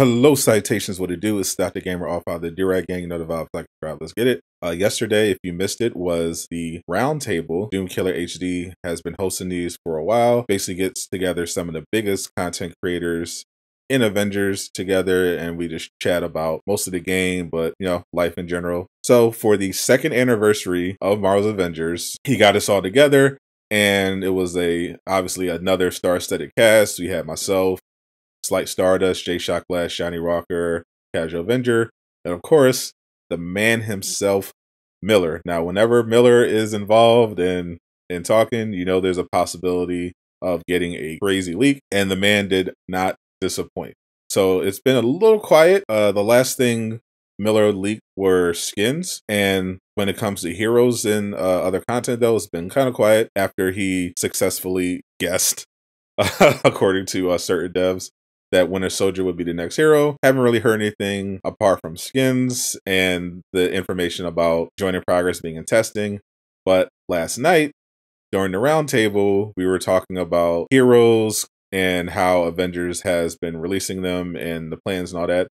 Hello, citations. What it do is stop the gamer off out the Durag gang. You know the vibes, like crowd. Let's get it. Yesterday, if you missed it, was the roundtable. Doom Killer HD has been hosting these for a while. Basically, gets together some of the biggest content creators in Avengers together, and we just chat about most of the game, but you know, life in general. So for the second anniversary of Marvel's Avengers, he got us all together, and it was obviously another star-studded cast. We had myself, Slight Stardust, J Shock Glass, Shiny Rocker, Casual Avenger, and of course, the man himself, Miller. Now, whenever Miller is involved in talking, you know there's a possibility of getting a crazy leak, and the man did not disappoint. So it's been a little quiet. The last thing Miller leaked were skins, and when it comes to heroes and other content, though, it's been kind of quiet after he successfully guessed, according to certain devs, that Winter Soldier would be the next hero. Haven't really heard anything apart from skins and the information about Joint in Progress being in testing. But last night, during the roundtable, we were talking about heroes and how Avengers has been releasing them and the plans and all that.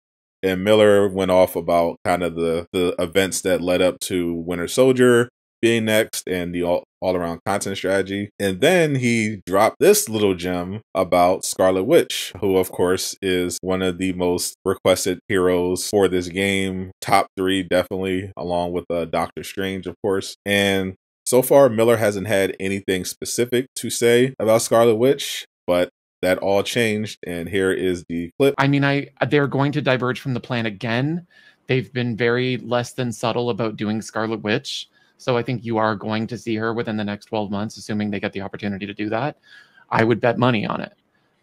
And Miller went off about kind of the events that led up to Winter Soldier being next and the all-around content strategy. And then he dropped this little gem about Scarlet Witch, who of course is one of the most requested heroes for this game. Top 3 definitely, along with Doctor Strange, of course. And so far, Miller hasn't had anything specific to say about Scarlet Witch, but that all changed, and here is the clip. I mean, they're going to diverge from the plan again. They've been very less than subtle about doing Scarlet Witch. So I think you are going to see her within the next 12 months, assuming they get the opportunity to do that. I would bet money on it.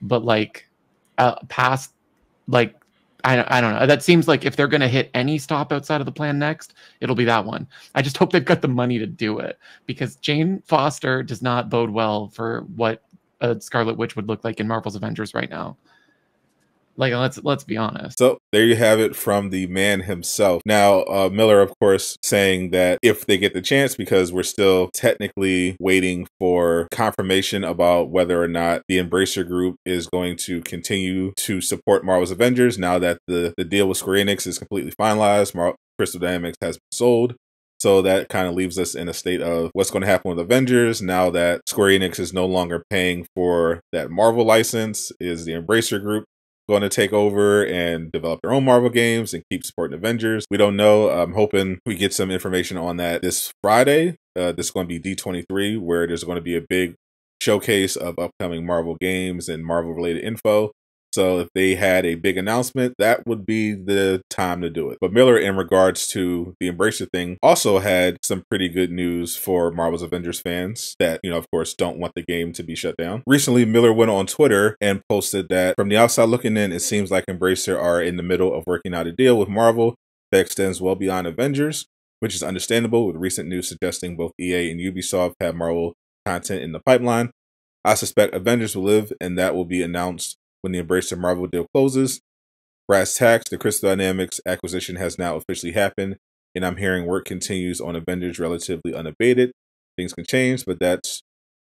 But like past, like, I don't know. That seems like if they're going to hit any stop outside of the plan next, it'll be that one. I just hope they've got the money to do it, because Jane Foster does not bode well for what a Scarlet Witch would look like in Marvel's Avengers right now. Like, let's be honest. So there you have it from the man himself. Now, Miller, of course, saying that if they get the chance, because we're still technically waiting for confirmation about whether or not the Embracer Group is going to continue to support Marvel's Avengers now that the deal with Square Enix is completely finalized. Crystal Dynamics has been sold. So that kind of leaves us in a state of what's going to happen with Avengers now that Square Enix is no longer paying for that Marvel license. Is the Embracer Group going to take over and develop their own Marvel games and keep supporting Avengers? We don't know. I'm hoping we get some information on that this Friday. This is going to be D23, where there's going to be a big showcase of upcoming Marvel games and Marvel related info. So if they had a big announcement, that would be the time to do it. But Miller, in regards to the Embracer thing, also had some pretty good news for Marvel's Avengers fans that, you know, of course, don't want the game to be shut down. Recently, Miller went on Twitter and posted that from the outside looking in, it seems like Embracer are in the middle of working out a deal with Marvel that extends well beyond Avengers, which is understandable with recent news suggesting both EA and Ubisoft have Marvel content in the pipeline. I suspect Avengers will live, and that will be announced when the Embracer Marvel deal closes. Brass tacks, the Crystal Dynamics acquisition has now officially happened, and I'm hearing work continues on Avengers relatively unabated. Things can change, but that's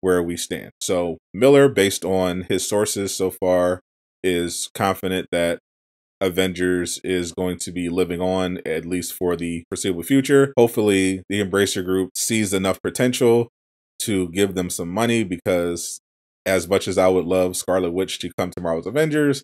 where we stand. So Miller, based on his sources so far, is confident that Avengers is going to be living on, at least for the foreseeable future. Hopefully, the Embracer Group sees enough potential to give them some money, because as much as I would love Scarlet Witch to come to Marvel's Avengers,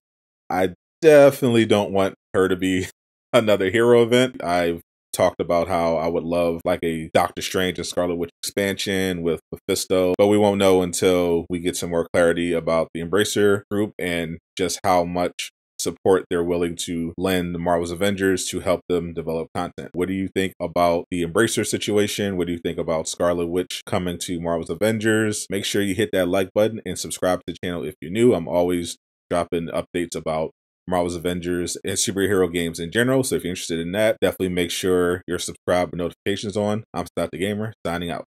I definitely don't want her to be another hero event. I've talked about how I would love like a Doctor Strange and Scarlet Witch expansion with Mephisto, but we won't know until we get some more clarity about the Embracer Group and just how much support they're willing to lend Marvel's Avengers to help them develop content. What do you think about the Embracer situation? What do you think about Scarlet Witch coming to Marvel's Avengers? Make sure you hit that like button and subscribe to the channel if you're new. I'm always dropping updates about Marvel's Avengers and superhero games in general. So if you're interested in that, definitely make sure you're subscribed with notifications on. I'm Sadot the Gamer, signing out.